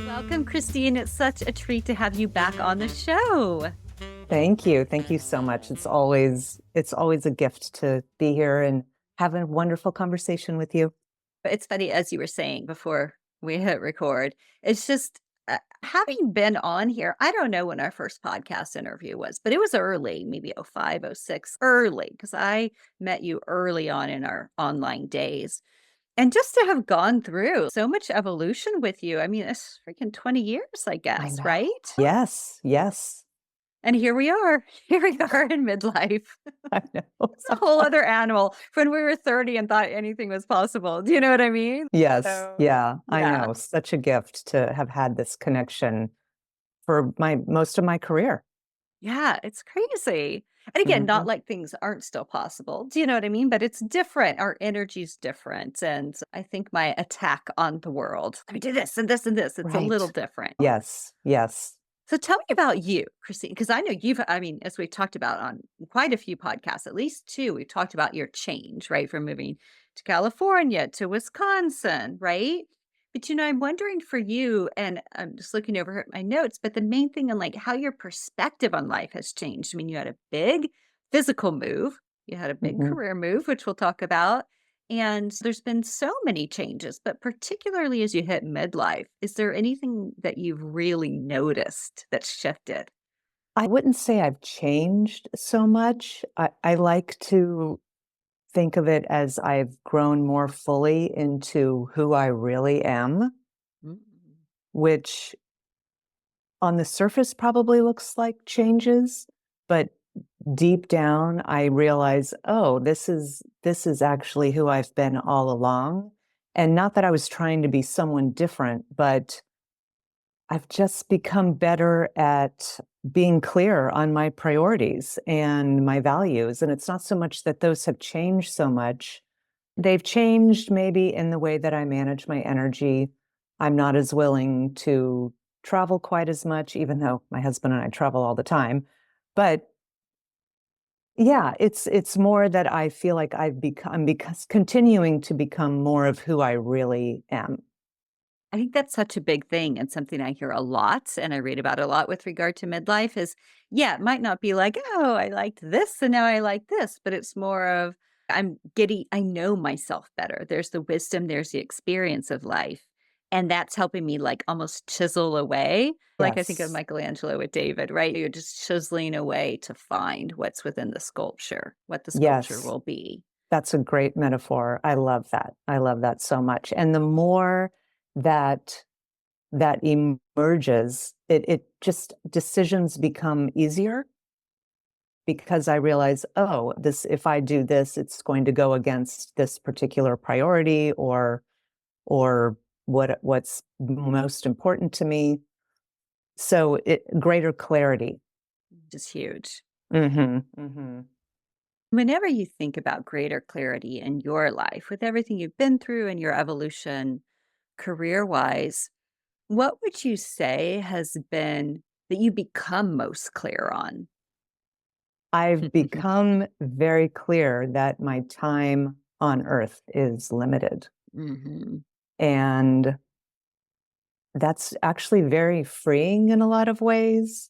Welcome, Christine. It's such a treat to have you back on the show. Thank you. Thank you so much. It's always a gift to be here and have a wonderful conversation with you. It's funny, as you were saying before we hit record, it's just having been on here. I don't know when our first podcast interview was, but it was early, maybe 05, 06, early, because I met you early on in our online days. And just to have gone through so much evolution with you, I mean, it's freaking 20 years, I I guess, know. right? Yes, yes. And here we are. Here we are in midlife. I know. It's a whole other animal when we were 30 and thought anything was possible. Do you know what I mean? Yes, So, yeah, I yeah. know. Such a gift to have had this connection for my most of my career. Yeah, it's crazy. And again, not Mhm. like things aren't still possible. Do you know what I mean? But it's different. Our energy's different. And I think my attack on the world, let me do this and this and this, it's a little Right. different. Yes, yes. So tell me about you, Christine, because I know I mean, as we've talked about on quite a few podcasts, at least two, we've talked about your change, right? From moving to California to Wisconsin, right? But I'm wondering for you, and I'm just looking over at my notes, but the main thing on like how your perspective on life has changed. I mean, you had a big physical move, you had a big Mhm. career move, which we'll talk about. And there's been so many changes, but particularly as you hit midlife, is there anything that you've really noticed that's shifted? I wouldn't say I've changed so much. I like to think of it as I've grown more fully into who I really am, Mm. which on the surface probably looks like changes, but deep down I realize, oh, this is actually who I've been all along. And not that I was trying to be someone different, but I've just become better at being clear on my priorities and my values. And it's not so much that those have changed so much. They've changed maybe in the way that I manage my energy. I'm not as willing to travel quite as much, even though my husband and I travel all the time. But yeah, it's more that I feel like I've become because continuing to become more of who I really am. I think that's such a big thing and something I hear a lot and I read about a lot with regard to midlife is, yeah, it might not be like, oh, I liked this and now I like this, but it's more of I know myself better. There's the wisdom, there's the experience of life. And that's helping me like almost chisel away. Like I think of Yes. Michelangelo with David, right? You're just chiseling away to find what's within the sculpture, what the sculpture Yes. will be. That's a great metaphor. I love that. I love that so much. And the more that that emerges, it just decisions become easier because I realize, oh, this if I do this, it's going to go against this particular priority or what's most important to me. So it greater clarity. Just huge. Mhm. Mhm. Whenever you think about greater clarity in your life, with everything you've been through and your evolution career wise, what would you say has been that you become most clear on? I've become very clear that my time on earth is limited. Hmm. And that's actually very freeing in a lot of ways.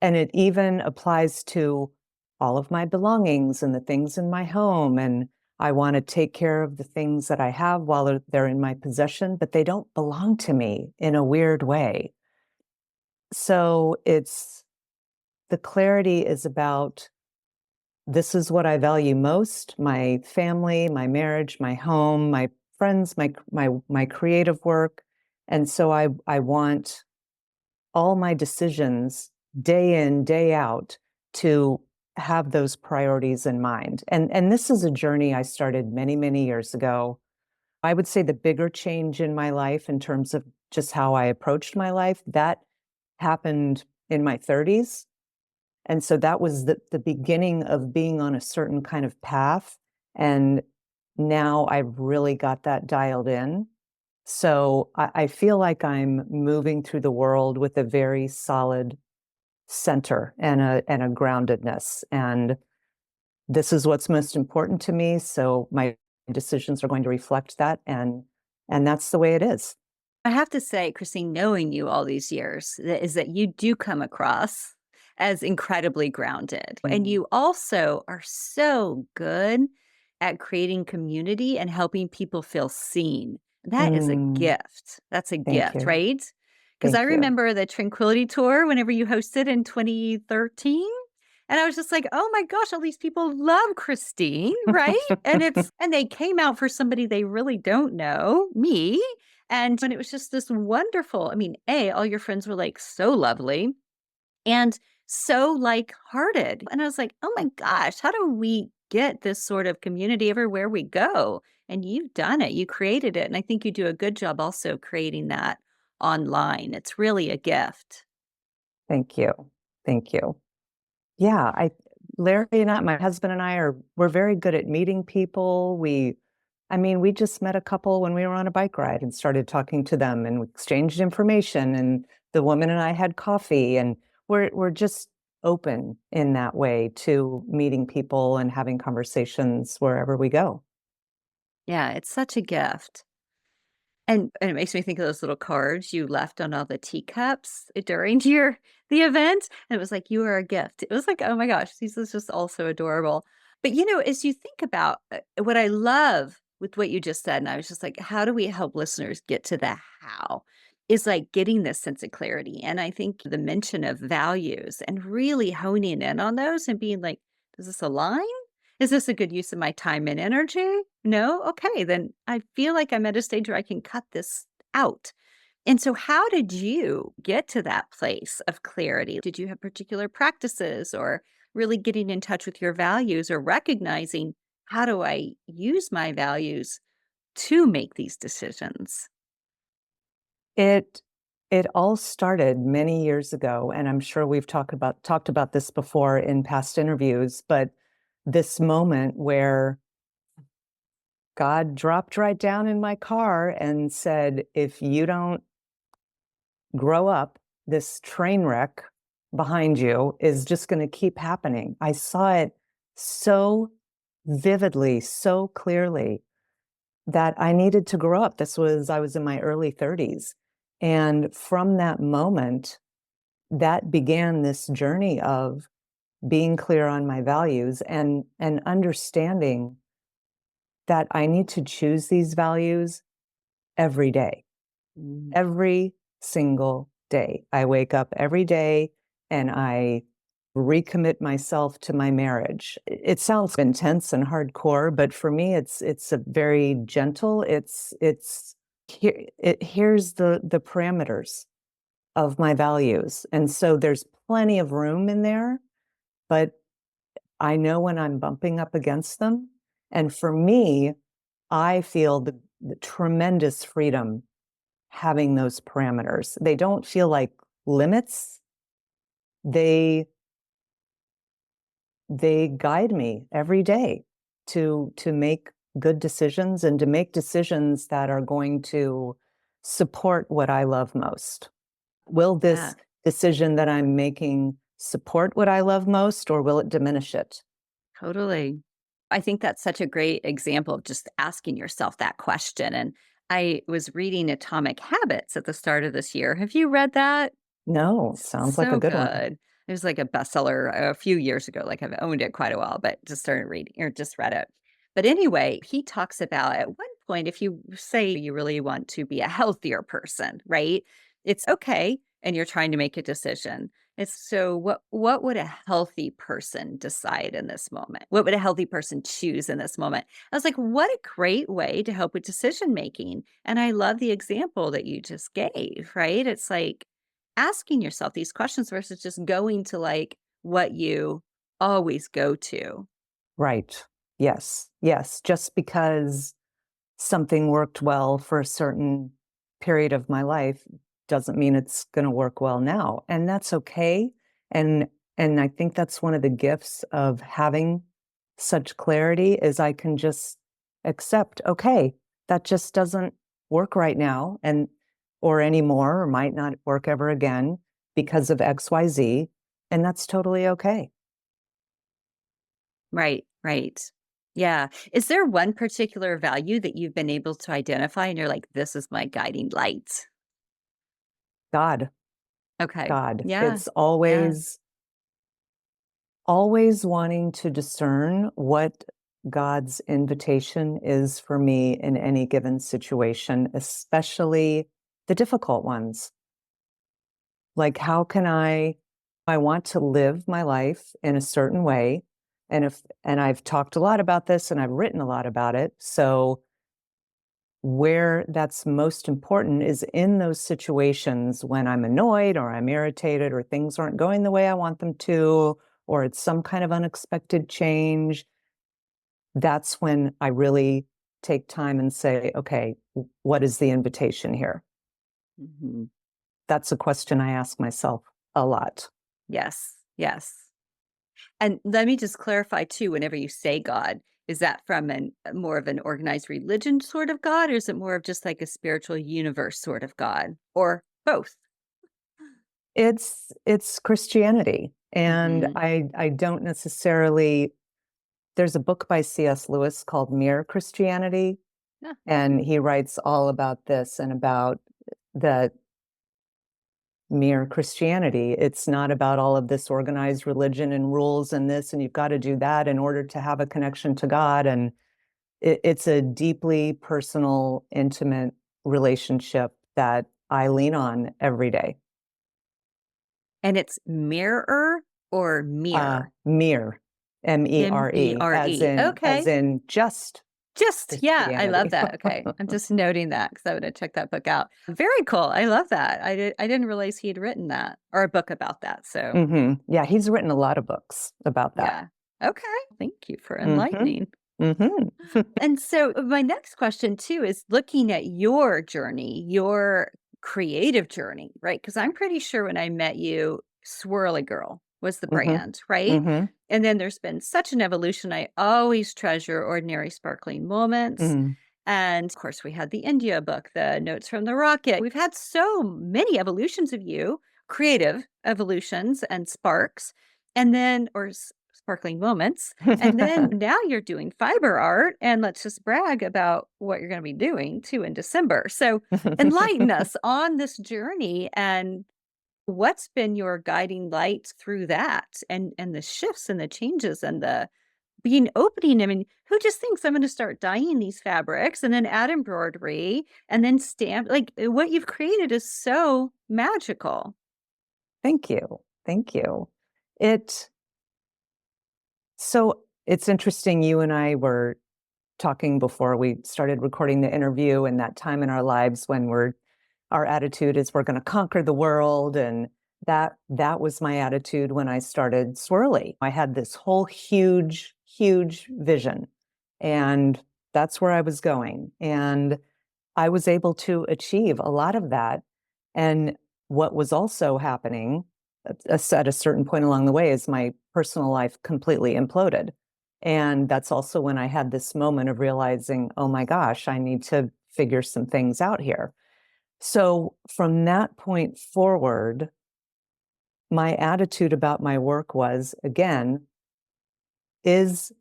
And it even applies to all of my belongings and the things in my home. And I want to take care of the things that I have while they're in my possession, but they don't belong to me in a weird way. So it's the clarity is about this is what I value most, my family, my marriage, my home, my friends, my creative work. And so I want all my decisions day in, day out to have those priorities in mind. And this is a journey I started many, many years ago. I would say the bigger change in my life in terms of just how I approached my life, that happened in my 30s. And so that was the beginning of being on a certain kind of path. And now I've really got that dialed in. So I feel like I'm moving through the world with a very solid center and a groundedness. And this is what's most important to me, so my decisions are going to reflect that, and that's the way it is. I have to say, Christine, knowing you all these years, is that you do come across as incredibly grounded. And Mm. you also are so good at creating community and helping people feel seen. That is a Mm, gift. That's a thank gift, you. right? Because I Thank you. remember the Tranquility Tour whenever you hosted in 2013. And I was just like, oh my gosh, all these people love Christine, right? And they came out for somebody they really don't know, me. And when it was just this wonderful, I mean, A, all your friends were like so lovely and so like hearted. And I was like, oh my gosh, how do we get this sort of community everywhere we go? And you've done it, you created it. And I think you do a good job also creating that online. It's really a gift. Thank you. Thank you. Yeah, I Larry and I, my husband and I we're very good at meeting people. We just met a couple when we were on a bike ride and started talking to them and we exchanged information and the woman and I had coffee and we're just open in that way to meeting people and having conversations wherever we go. Yeah, it's such a gift. And it makes me think of those little cards you left on all the teacups during the event, and it was like, "You are a gift." It was like, "Oh my gosh, this is just all so adorable." But, as you think about, what I love with what you just said, and I was just like, "How do we help listeners get to the how?" Is, like, getting this sense of clarity, and I think the mention of values and really honing in on those and being like, "Does this align? Is this a good use of my time and energy? No? Okay, then I feel like I'm at a stage where I can cut this out." And so, how did you get to that place of clarity? Did you have particular practices or really getting in touch with your values or recognizing how do I use my values to make these decisions? It it all started many years ago, and I'm sure we've talked about this before in past interviews, but this moment where God dropped right down in my car and said, "If you don't grow up, this train wreck behind you is just going to keep happening." I saw it so vividly, so clearly that I needed to grow up. I was in my early 30s. And from that moment, that began this journey of being clear on my values and understanding that I need to choose these values every day. Mm. Every single day. I wake up every day and I recommit myself to my marriage. It sounds intense and hardcore, but for me it's a very gentle, here's the parameters of my values. And so there's plenty of room in there, but I know when I'm bumping up against them. And for me, I feel the tremendous freedom having those parameters. They don't feel like limits. They they guide me every day to make good decisions and to make decisions that are going to support what I love most. Will Yeah. this decision that I'm making support what I love most or will it diminish it? Totally. I think that's such a great example of just asking yourself that question. And I was reading Atomic Habits at the start of this year. Have you read that? No, sounds like a So good one. good. It was like a bestseller a few years ago. Like I've owned it quite a while, but just started reading or just read it. But anyway, he talks about at one point, if you say you really want to be a healthier person, right? It's okay. And you're trying to make a decision. It's so what would a healthy person decide in this moment? What would a healthy person choose in this moment? I was like, what a great way to help with decision making. And I love the example that you just gave, right? It's like asking yourself these questions versus just going to like what you always go to. Right. Yes. Yes. Just because something worked well for a certain period of my life doesn't mean it's going to work well now, and that's okay. And I think that's one of the gifts of having such clarity is I can just accept, okay, that just doesn't work right now and or anymore or might not work ever again because of XYZ, and that's totally okay. Right. Right. Yeah. Is there one particular value that you've been able to identify and you're like, this is my guiding light? God, Okay. God. Yeah. It's Yeah. always wanting to discern what God's invitation is for me in any given situation, especially the difficult ones. Like, how can I want to live my life in a certain way. And I've talked a lot about this and I've written a lot about it. So where that's most important is in those situations when I'm annoyed or I'm irritated or things aren't going the way I want them to, or it's some kind of unexpected change. That's when I really take time and say, okay, what is the invitation here? Mhm. That's a question I ask myself a lot. Yes. Yes. And let me just clarify too, whenever you say God, is that from more of an organized religion sort of God, or is it more of just like a spiritual universe sort of God, or both? It's Christianity, and Hmm. I don't necessarily there's a book by C.S. Lewis called Mere Christianity, Yeah. and he writes all about this and about the mere Christianity. It's not about all of this organized religion and rules and this, and you've got to do that in order to have a connection to God. And it's a deeply personal, intimate relationship that I lean on every day. And it's mirror or mirror? Mere, mere, M-E-R-E. as Okay. in just Just yeah, I love Christianity. that. Okay. I'm just noting that because I would have checked that book out. Very cool. I love that. I didn't realize he had written that or a book about that. So Yeah, he's written a lot of books about that. yeah. Okay. Thank you for Mhm, enlightening. mhm. And so my next question too is looking at your journey, your creative journey, right? Because I'm pretty sure when I met you, Swirly Girl was the Mhm, brand, right? mhm, And then there's been such an evolution. I always treasure ordinary sparkling moments. mhm. And of course, we had the India book, the Notes from the Rocket. We've had so many evolutions of you, creative evolutions and sparks, and then, sparkling moments. And then now you're doing fiber art, and let's just brag about what you're going to be doing too in December. So enlighten us on this journey and what's been your guiding light through that and the shifts and the changes and the being opening. I mean, who just thinks I'm going to start dyeing these fabrics and then add embroidery and then stamp like what you've created is so magical. Thank you, thank you. It so it's interesting, you and I were talking before we started recording the interview, and that time in our lives when our attitude is we're gonna conquer the world, and that was my attitude when I started Swirly. I had this whole huge, huge vision, and that's where I was going, and I was able to achieve a lot of that. And what was also happening at a certain point along the way is my personal life completely imploded. And that's also when I had this moment of realizing, oh my gosh, I need to figure some things out here. So from that point forward, my attitude about my work was again, is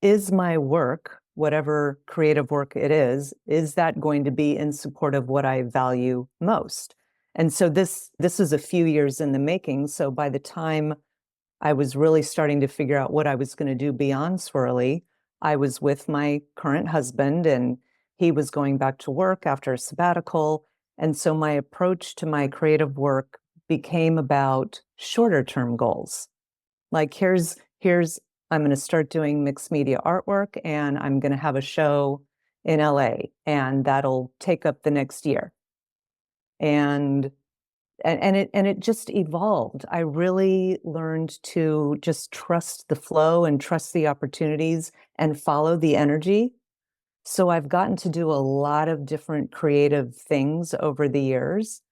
is my work, whatever creative work it is that going to be in support of what I value most? And so this is a few years in the making. So by the time I was really starting to figure out what I was going to do beyond Swirly, I was with my current husband and he was going back to work after a sabbatical. And so my approach to my creative work became about shorter term goals. Like here's I'm going to start doing mixed media artwork and I'm going to have a show in LA and that'll take up the next year. And and it just evolved. I really learned to just trust the flow and trust the opportunities and follow the energy. So I've gotten to do a lot of different creative things over the years.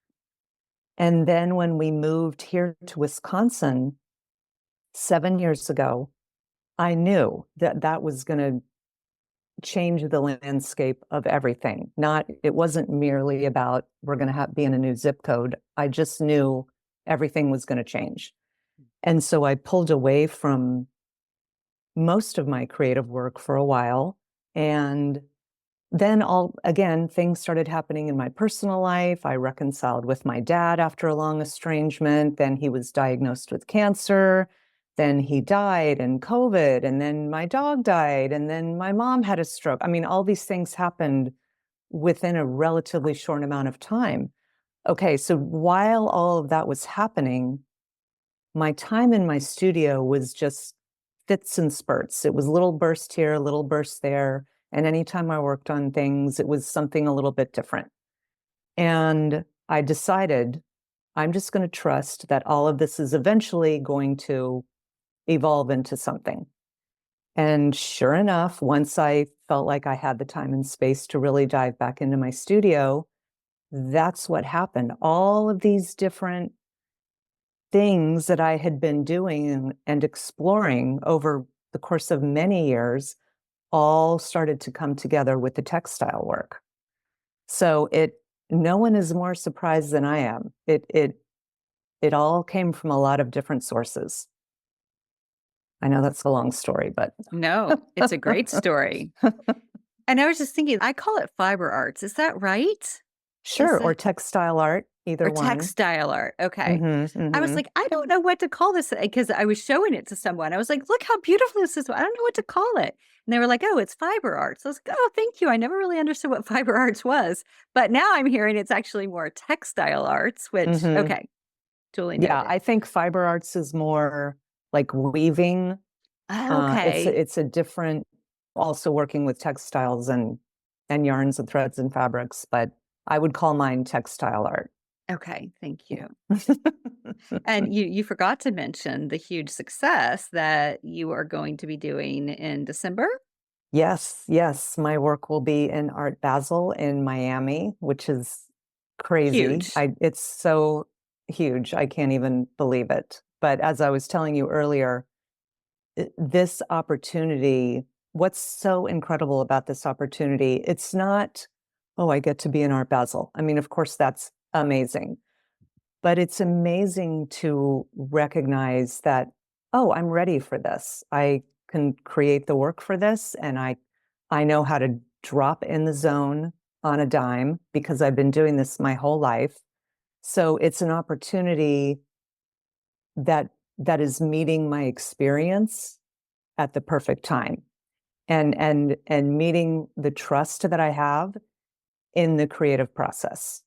And then when we moved here to Wisconsin 7 years ago, I knew that that was going to change the landscape of everything. Not, it wasn't merely about we're going to be in a new zip code. I just knew everything was going to change. And so I pulled away from most of my creative work for a while. And then things started happening in my personal life. I reconciled with my dad after a long estrangement. Then he was diagnosed with cancer. Then he died and COVID. And then my dog died. And then my mom had a stroke. I mean, all these things happened within a relatively short amount of time. Okay, so while all of that was happening, my time in my studio was just fits and spurts. It was a little burst here, a little burst there. And anytime I worked on things, it was something a little bit different. And I decided I'm just going to trust that all of this is eventually going to evolve into something. And sure enough, once I felt like I had the time and space to really dive back into my studio, that's what happened. All of these different things that I had been doing and exploring over the course of many years all started to come together with the textile work. So no one is more surprised than I am. It all came from a lot of different sources. I know that's a long story, but No, it's a great story. And I was just thinking, I call it fiber arts. Is that right? Is sure, or that textile art, either or one. textile art? Okay. Mhm, I was mhm. like, I don't know what to call this because I was showing it to someone. I was like, look how beautiful this is. I don't know what to call it. And they were like, oh, it's fiber arts. I was like, oh, thank you. I never really understood what fiber arts was. But now I'm hearing it's actually more textile arts, which, Mhm. okay, duly Yeah, noted. I think fiber arts is more like weaving. Okay. It's a different, also working with textiles and yarns and threads and fabrics, but I would call mine textile art. Okay. Thank Yeah. you. And you forgot to mention the huge success that you are going to be doing in December. Yes, yes, my work will be in Art Basel in Miami, which is crazy. Huge. It's so huge. I can't even believe it. But as I was telling you earlier, this opportunity, what's so incredible about this opportunity, it's not, oh, I get to be in Art Basel. I mean, of course, that's amazing. But it's amazing to recognize that, oh, I'm ready for this. I can create the work for this, and I know how to drop in the zone on a dime because I've been doing this my whole life. So it's an opportunity that is meeting my experience at the perfect time and meeting the trust that I have in the creative process.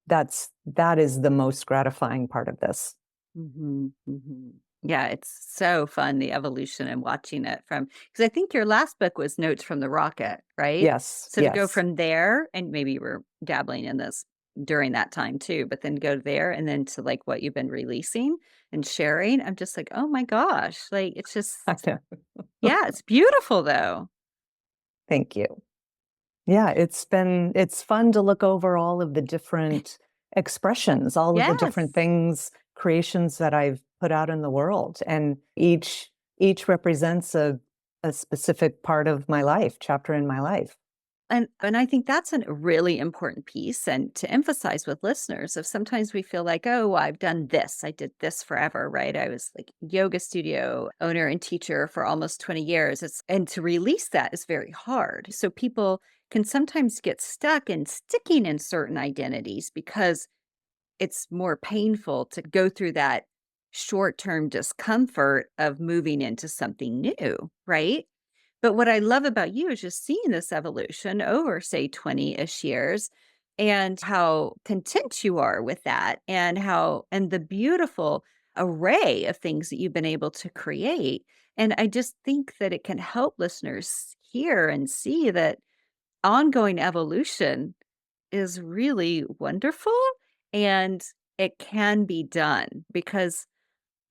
That is the most gratifying part of this. Mhm, mhm. Yeah, it's so fun, the evolution and watching it from because I think your last book was Notes from the Rocket, right? Yes, So to go yes. from there, and maybe you were dabbling in this during that time too, but then go there and then to like what you've been releasing and sharing, I'm just like, "Oh my gosh." Like it's just I know. yeah, it's beautiful though. Thank you. Yeah, it's fun to look over all of the different expressions, all of the different Yes. things, creations that I've put out in the world, and each represents a specific part of my life, chapter in my life. And I think that's a really important piece and to emphasize with listeners if sometimes we feel like, oh, I've done this, I did this forever, right? I was like yoga studio owner and teacher for almost 20 years. It's and to release that is very hard. So people can sometimes get stuck in sticking in certain identities because it's more painful to go through that short-term discomfort of moving into something new, right? But what I love about you is just seeing this evolution over, say, 20-ish years and how content you are with that and how and the beautiful array of things that you've been able to create. And I just think that it can help listeners hear and see that ongoing evolution is really wonderful and it can be done because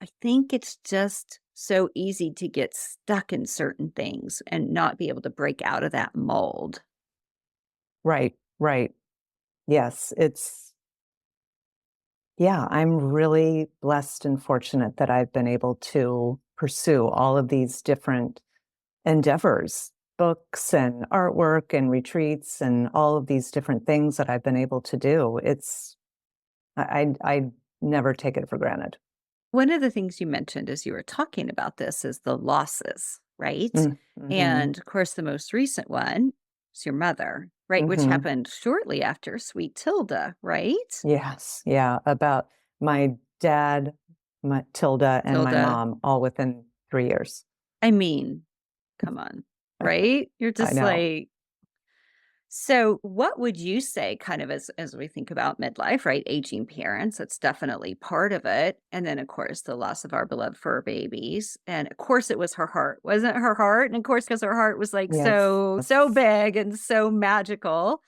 I think it's just so easy to get stuck in certain things and not be able to break out of that mold. Right, right. Yes, yeah, I'm really blessed and fortunate that I've been able to pursue all of these different endeavors, books and artwork and retreats and all of these different things that I've been able to do. I never take it for granted. One of the things you mentioned as you were talking about this is the losses, right? Mhm. And of course, the most recent one is your mother, right? Which Mhm. happened shortly after Sweet Tilda, right? Yes, yeah, about my dad, my Tilda, and my Tilda, mom all within 3 years. I mean, come on, right? You're I just know. like, so what would you say kind of as we think about midlife, right? Aging parents, that's definitely part of it. And then of course the loss of our beloved fur babies. And of course it was her heart. Wasn't it her heart? And of course, because her heart was like Yes. so big and so magical.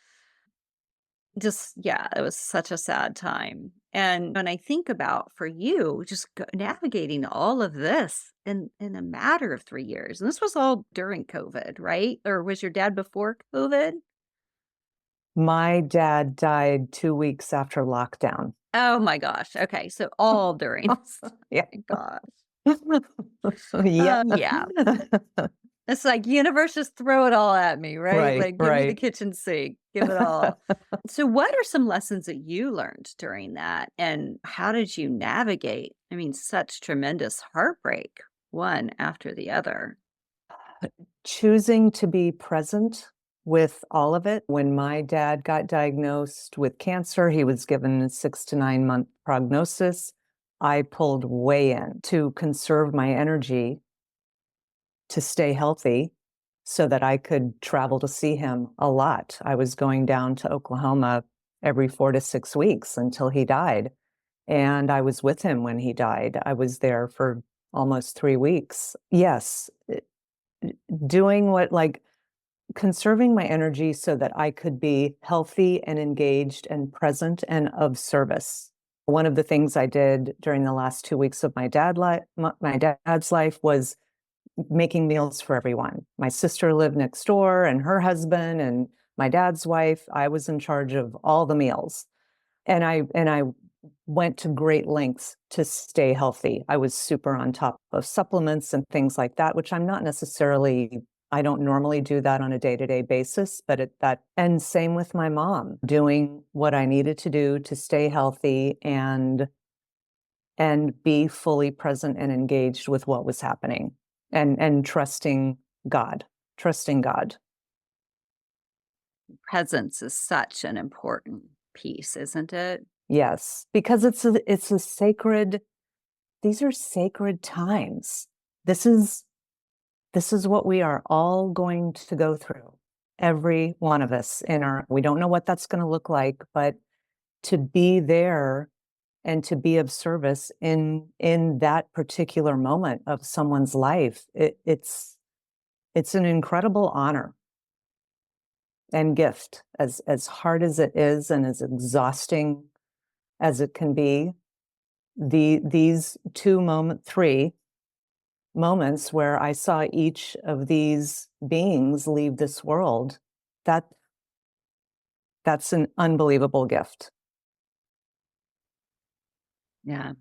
Just yeah, it was such a sad time. And when I think about for you, just navigating all of this in a matter of 3 years, and this was all during COVID, right? Or was your dad before COVID? My dad died 2 weeks after lockdown. Oh my gosh. Okay. So all during this. Yeah. My gosh. Yeah. Yeah. It's like universe just throw it all at me, right? Right, Like give me the right. kitchen sink, give it all. So what are some lessons that you learned during that and how did you navigate? I mean, such tremendous heartbreak, one after the other. Choosing to be present with all of it. When my dad got diagnosed with cancer, he was given a 6 to 9-month prognosis. I pulled way in to conserve my energy to stay healthy so that I could travel to see him a lot. I was going down to Oklahoma every 4 to 6 weeks until he died, and I was with him when he died. I was there for almost 3 weeks. Yes, doing what like conserving my energy so that I could be healthy and engaged and present and of service. One of the things I did during the last 2 weeks of my dad's life was making meals for everyone. My sister lived next door and her husband and my dad's wife. I was in charge of all the meals. And I went to great lengths to stay healthy. I was super on top of supplements and things like that, which I'm not necessarily I don't normally do that on a day-to-day basis, but that and same with my mom, doing what I needed to do to stay healthy and be fully present and engaged with what was happening and God, trusting God. Presence is such an important piece, isn't it? Yes, because it's a sacred these are sacred times. This is this is what we are all going to go through. Every one of us in our we don't know what that's going to look like, but to be there and to be of service in that particular moment of someone's life, it's an incredible honor and gift as hard as it is and as exhausting as it can be. These three moments where I saw each of these beings leave this world, that that's an unbelievable gift. Yeah.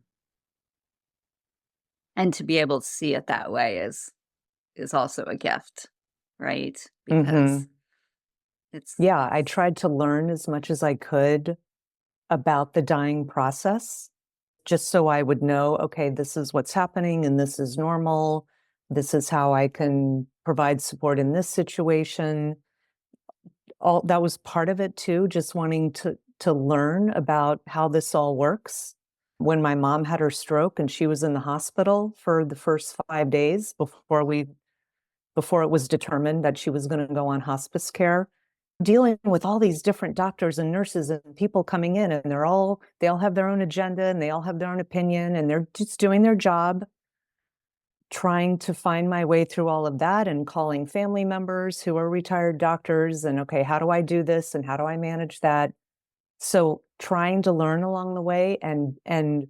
And to be able to see it that way is also a gift, right? Because Mhm. it's Yeah, I tried to learn as much as I could about the dying process, just so I would know, okay, this is what's happening and this is normal. This is how I can provide support in this situation. All that was part of it too, just wanting to learn about how this all works. When my mom had her stroke and she was in the hospital for the first 5 days before it was determined that she was gonna go on hospice care, dealing with all these different doctors and nurses and people coming in, and they all have their own agenda, and they all have their own opinion, and they're just doing their job, trying to find my way through all of that and calling family members who are retired doctors and, "Okay, how do I do this, and how do I manage that?" So, trying to learn along the way and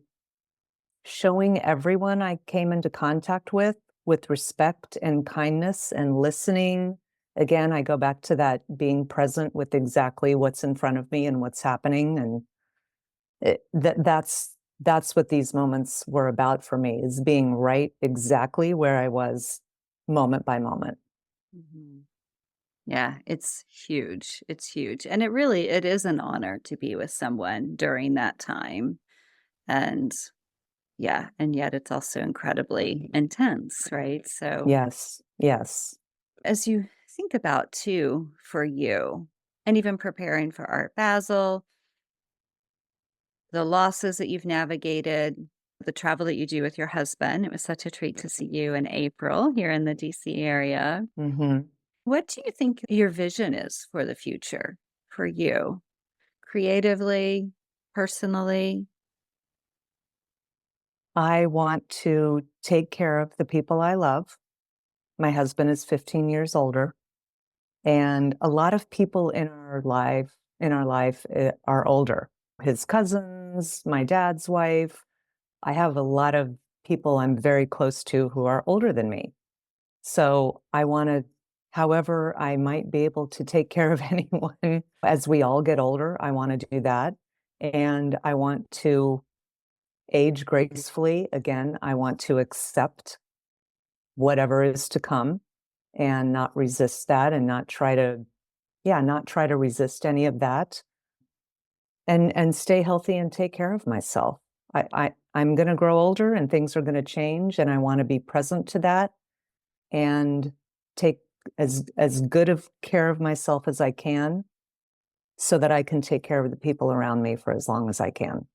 showing everyone I came into contact with respect and kindness and listening. Again, I go back to that being present with exactly what's in front of me and what's happening, and that's what these moments were about for me, is being right exactly where I was moment by moment. Mhm. Yeah, it's huge. It's huge. And it is an honor to be with someone during that time. And Yeah, and yet it's also incredibly intense, right? So, Yes, yes. as you think about too for you, and even preparing for Art Basel, the losses that you've navigated, the travel that you do with your husband. It was such a treat to see you in April here in the DC area. Mhm. What do you think your vision is for the future for you, creatively, personally? I want to take care of the people I love. My husband is 15 years older, and a lot of people in our life are older. His cousins, my dad's wife. I have a lot of people I'm very close to who are older than me. So I want to, however, I might be able to take care of anyone as we all get older. I want to do that. And I want to age gracefully. Again, I want to accept whatever is to come and not resist that and not try to, yeah, not try to resist any of that and stay healthy and take care of myself. I'm going to grow older and things are going to change and I want to be present to that and take as good of care of myself as I can so that I can take care of the people around me for as long as I can.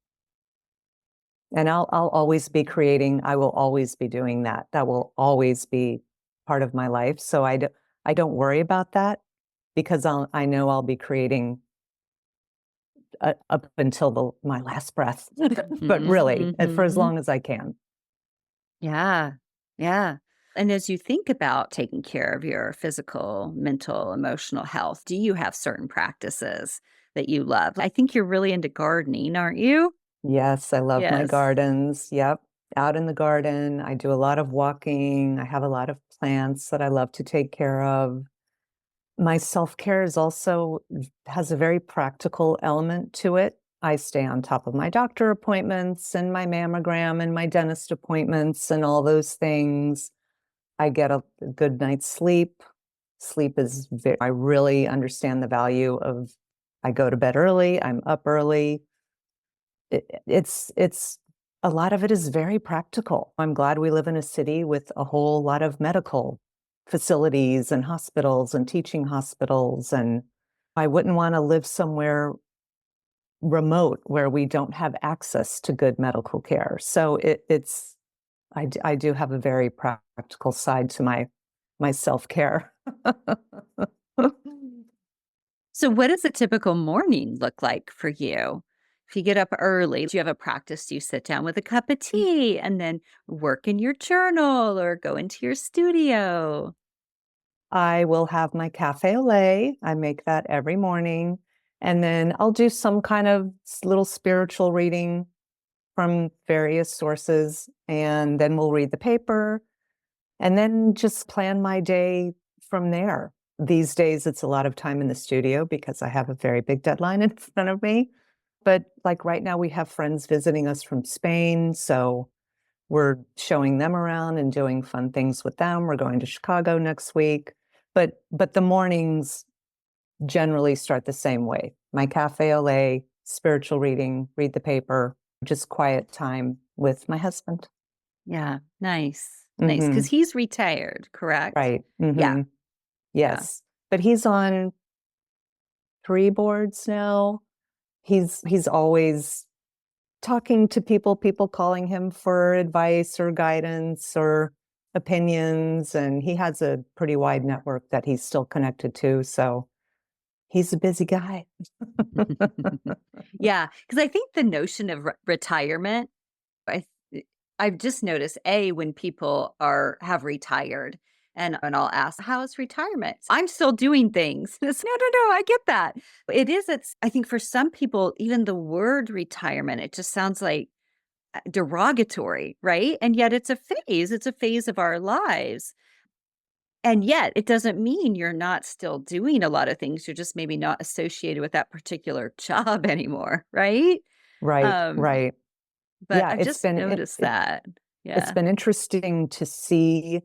And I'll always be creating, I will always be doing that. That will always be part of my life. So I don't worry about that because I know I'll be creating up until my last breath. But Mhm, really, for as mhm. long as I can. Yeah, yeah. And as you think about taking care of your physical, mental, emotional health, do you have certain practices that you love? I think you're really into gardening, aren't you? Yes, I love my Yes. gardens. Yep. Out in the garden, I do a lot of walking. I have a lot of plants that I love to take care of. My self-care is also has a very practical element to it. I stay on top of my doctor appointments and my mammogram and my dentist appointments and all those things. I get a good night's sleep. Sleep is I really understand the value of I go to bed early, I'm up early. It's a lot of it is very practical. I'm glad we live in a city with a whole lot of medical facilities and hospitals and teaching hospitals, and I wouldn't wanna live somewhere remote where we don't have access to good medical care. So it's I do have a very practical side to my self-care. So, what does a typical morning look like for you? If you get up early, do you have a practice? Do you sit down with a cup of tea and then work in your journal or go into your studio? I will have my cafe au lait. I make that every morning. And then I'll do some kind of little spiritual reading from various sources. And then we'll read the paper and then just plan my day from there. These days, it's a lot of time in the studio because I have a very big deadline in front of me. But like right now, we have friends visiting us from Spain. So we're showing them around and doing fun things with them. We're going to Chicago next week. But the mornings generally start the same way. My cafe au lait, spiritual reading, read the paper, just quiet time with my husband. Yeah, nice, nice. Because Mhm. he's retired, correct? Right. Yeah, Mhm. yeah. Yes. But he's on 3 boards now. He's always talking to people, people calling him for advice or guidance or opinions, and he has a pretty wide network that he's still connected to, so he's a busy guy. Yeah, because I think the notion of retirement, I I've just noticed, A, when people have retired, and I'll ask, "How is retirement?" "I'm still doing things." It's, "No, no, no, I get that." It's I think for some people, even the word retirement, it just sounds like, derogatory, right? And yet it's a phase of our lives. And yet, it doesn't mean you're not still doing a lot of things, you're just maybe not associated with that particular job anymore, right? Right, Um, right. but Yeah, I've just noticed that. it's Yeah. been interesting to see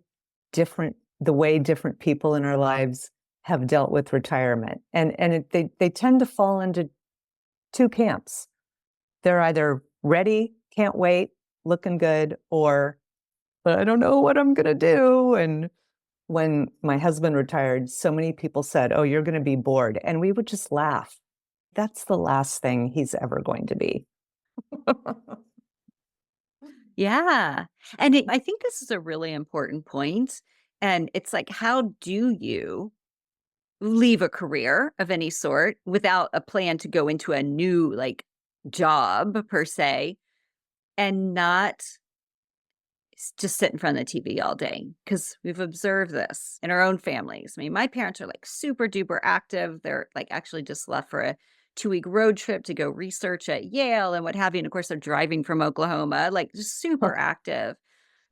the way different people in our lives have dealt with retirement, and they tend to fall into 2 camps. They're either ready, can't wait, looking good, or I don't know what I'm going to do. And when my husband retired, so many people said, "Oh, you're going to be bored." And we would just laugh. That's the last thing he's ever going to be. Yeah. And I think this is a really important point. And it's like, how do you leave a career of any sort without a plan to go into a new like job per se and not just sit in front of the TV all day? Because we've observed this in our own families. I mean, my parents are like super duper active. They're like actually just left for a 2 week road trip to go research at Yale and what have you. And of course, they're driving from Oklahoma, like just super active.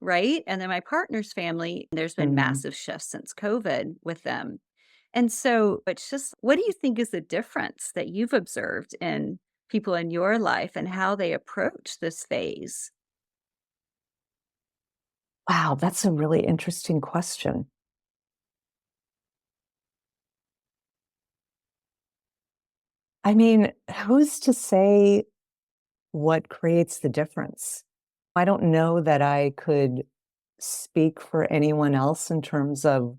Right. And then my partner's family, there's been Mm. massive shifts since COVID with them. And so it's just, what do you think is the difference that you've observed in people in your life and how they approach this phase? Wow, that's a really interesting question. I mean, who's to say what creates the difference? I don't know that I could speak for anyone else in terms of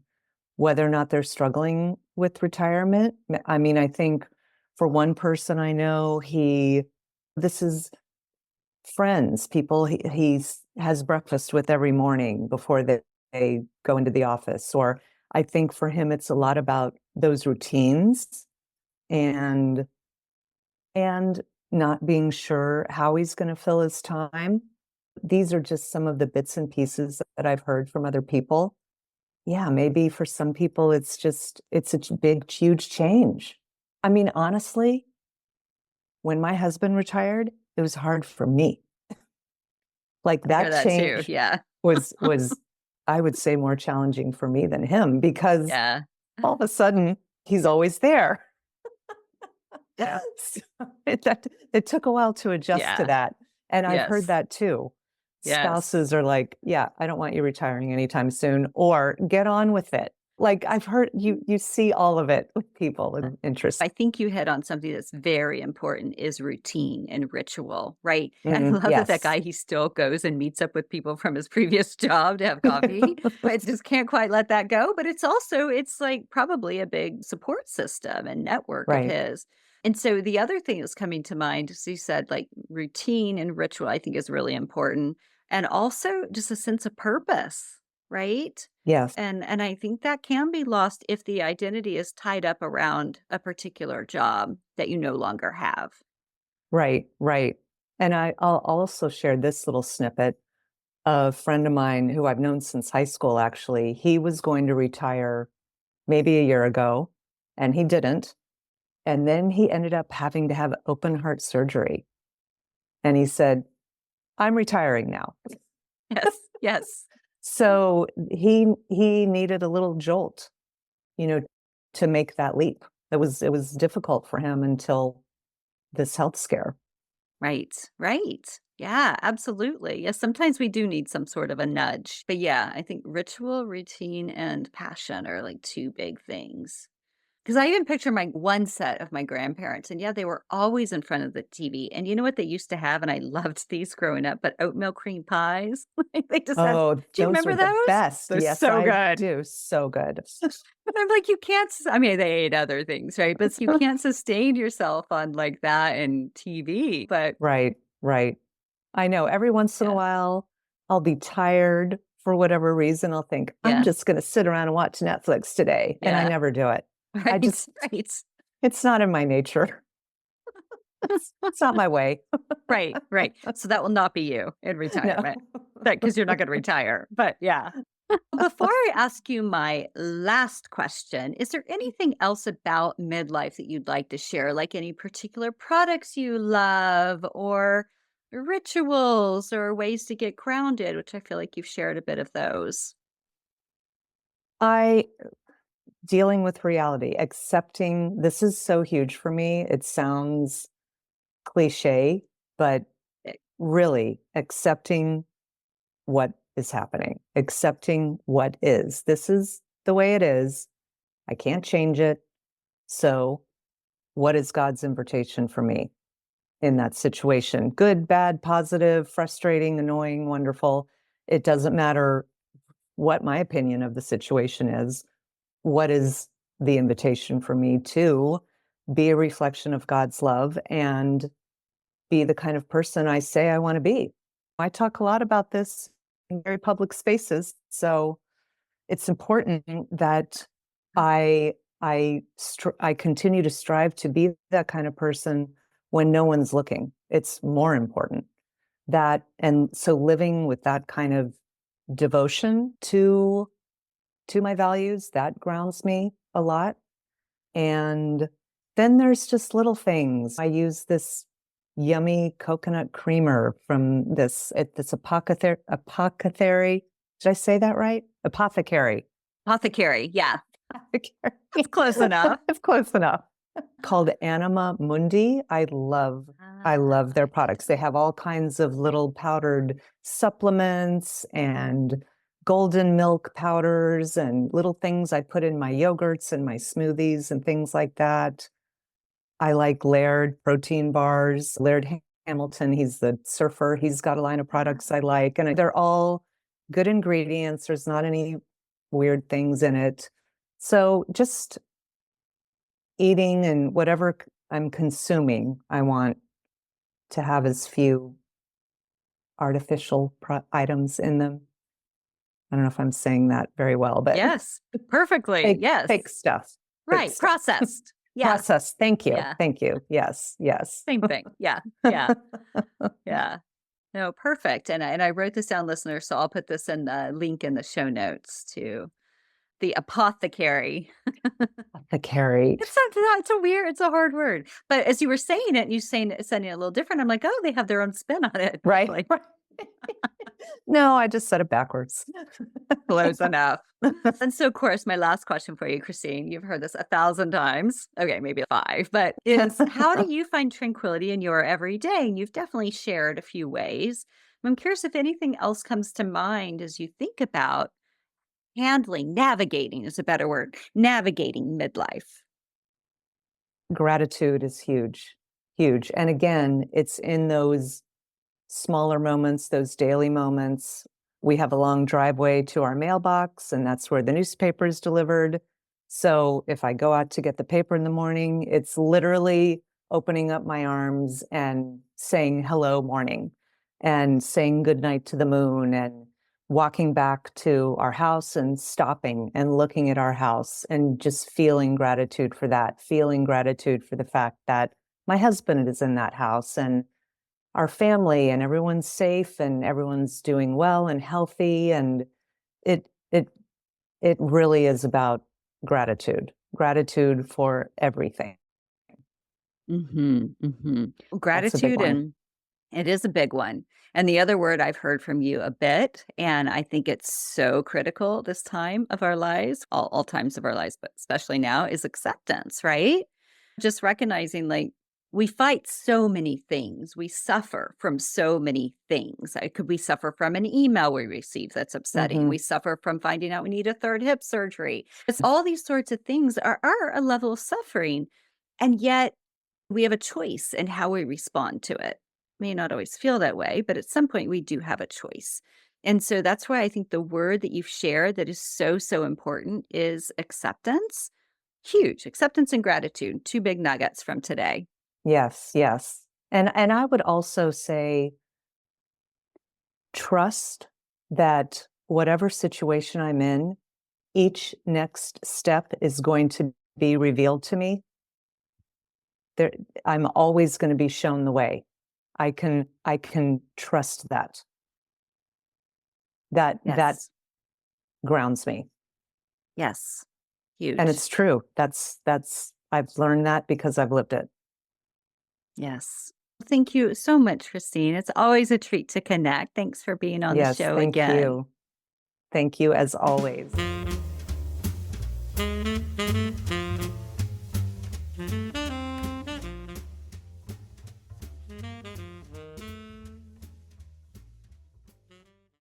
whether or not they're struggling with retirement. I mean, I think for one person I know, this is friends, people has breakfast with every morning before they go into the office. Or I think for him, it's a lot about those routines and and not being sure how he's going to fill his time. These are just some of the bits and pieces that I've heard from other people. Yeah, maybe for some people it's a big, huge change. I mean, honestly, when my husband retired, it was hard for me. Like I hear that that too. change Yeah. was I would say more challenging for me than him because Yeah. all of a sudden he's always there. Yeah. So it took a while to adjust to Yeah. that. And I've heard Yes. that too. Yes. Spouses are like, "Yeah, I don't want you retiring anytime soon," or "Get on with it." Like I've heard you see all of it with people and interest. I think you hit on something that's very important is routine and ritual, right? And I Mhm, love that that yes. guy, he still goes and meets up with people from his previous job to have coffee. I just can't quite let that go. But it's also, it's like probably a big support system and network of Right. his. And so the other thing that's coming to mind, as you said, like routine and ritual, I think is really important. And also just a sense of purpose, right? Yes. And I think that can be lost if the identity is tied up around a particular job that you no longer have. Right, right. And I'll also share this little snippet. A friend of mine who I've known since high school, actually, he was going to retire maybe a year ago, and he didn't. And then he ended up having to have open heart surgery. And he said, "I'm retiring now." Yes, yes, So he needed a little jolt, you know, to make that leap. It was difficult for him until this health scare. right, right. Yeah, absolutely. Yes, sometimes we do need some sort of a nudge. But yeah, I think ritual, routine, and passion are like two big things. 'Cause I even picture my one set of my grandparents, and yeah, they were always in front of the TV, and you know what they used to have, and I loved these growing up, but oatmeal cream pies, like, they just had Oh, do you those remember are the those? best. They're Yes, so I good. do. So good. And I'm like, you can't I mean, they ate other things, right? But you can't sustain yourself on, like, that and TV, but Right, right. I know every once in a yeah, while, I'll be tired for whatever reason. I'll think, "I'm yeah, just gonna sit around and watch Netflix today," and I yeah, never do it. I right, just right. it's not in my nature. It's not my way. Right, right. So that will not be you in No. retirement. That because 'cause you're not gonna retire, but yeah. Before I ask you my last question, is there anything else about midlife that you'd like to share? Like any particular products you love or rituals or ways to get grounded, which I feel like you've shared a bit of those. I dealing with reality, accepting this is so huge for me. It sounds cliche, but really accepting what is happening, accepting what is. This is the way it is. I can't change it. So, what is God's invitation for me? in that situation. Good, bad, positive, frustrating, annoying, wonderful. It doesn't matter what my opinion of the situation is. What is the invitation for me to be a reflection of God's love and be the kind of person I say I want to be? I talk a lot about this in very public spaces, so it's important that I continue to strive to be that kind of person when no one's looking. It's more important that, and so living with that kind of devotion to my values, that grounds me a lot. And then there's just little things. I use this yummy coconut creamer from this apothecary. Did I say that right? Apothecary. Apothecary. Yeah. Apothecary. It's close enough. It's close enough. Called Anima Mundi. I love their products. They have all kinds of little powdered supplements and golden milk powders and little things I put in my yogurts and my smoothies and things like that. I like Laird protein bars. Hamilton, he's the surfer. He's got a line of products I like, and they're all good ingredients. There's not any weird things in it. So just eating and whatever I'm consuming, I want to have as few artificial items in them. I don't know if I'm saying that very well, but Yes. Perfectly. fake, Yes. fake stuff. Fake Right. stuff. Processed. Yeah. Process. Thank you. Yeah. Thank you. Yes. Yes. Same thing. Yeah. Yeah. Yeah. No, perfect. And I wrote this down, listeners, so I'll put this in the link in the show notes to the apothecary. Apothecary. It's a hard word. But as you were saying it, and you saying it a little different, I'm like, oh, they have their own spin on it. Right. Like, Right. No, I just said it backwards. close enough. And so, of course, my last question for you, Christine, you've heard this 1,000 times. Okay, maybe 5, but is how do you find tranquility in your everyday? And you've definitely shared a few ways. I'm curious if anything else comes to mind as you think about navigating is a better word, navigating midlife. Gratitude is huge, huge. And again, it's in those smaller moments, those daily moments. We have a long driveway to our mailbox, and that's where the newspaper is delivered. So if I go out to get the paper in the morning, it's literally opening up my arms and saying hello morning and saying goodnight to the moon and walking back to our house and stopping and looking at our house and just feeling gratitude for that, feeling gratitude for the fact that my husband is in that house and our family and everyone's safe and everyone's doing well and healthy. And it it it really is about gratitude for everything. That's a big Gratitude, one. and it is a big one. And the other word I've heard from you a bit, and I think it's so critical this time of our lives, all times of our lives, but especially now, is acceptance, right? Just recognizing like we fight so many things. We suffer from so many things. Could we suffer from an email we receive that's upsetting? We suffer from finding out we need a third hip surgery. It's all these sorts of things are a level of suffering. And yet we have a choice in how we respond to it. May not always feel that way, but at some point we do have a choice. And so that's why I think the word that you've shared that is so, so important is acceptance. Huge acceptance and gratitude, 2 big nuggets from today. Yes, yes. And I would also say trust that whatever situation I'm in, each next step is going to be revealed to me. There, I'm always going to be shown the way. I can trust that. That Yes. grounds me. Yes. Huge. And it's true. That's I've learned that because I've lived it. Yes. Thank you so much, Christine. It's always a treat to connect. Thanks for being on the Yes, show thank again. you. Thank you as always.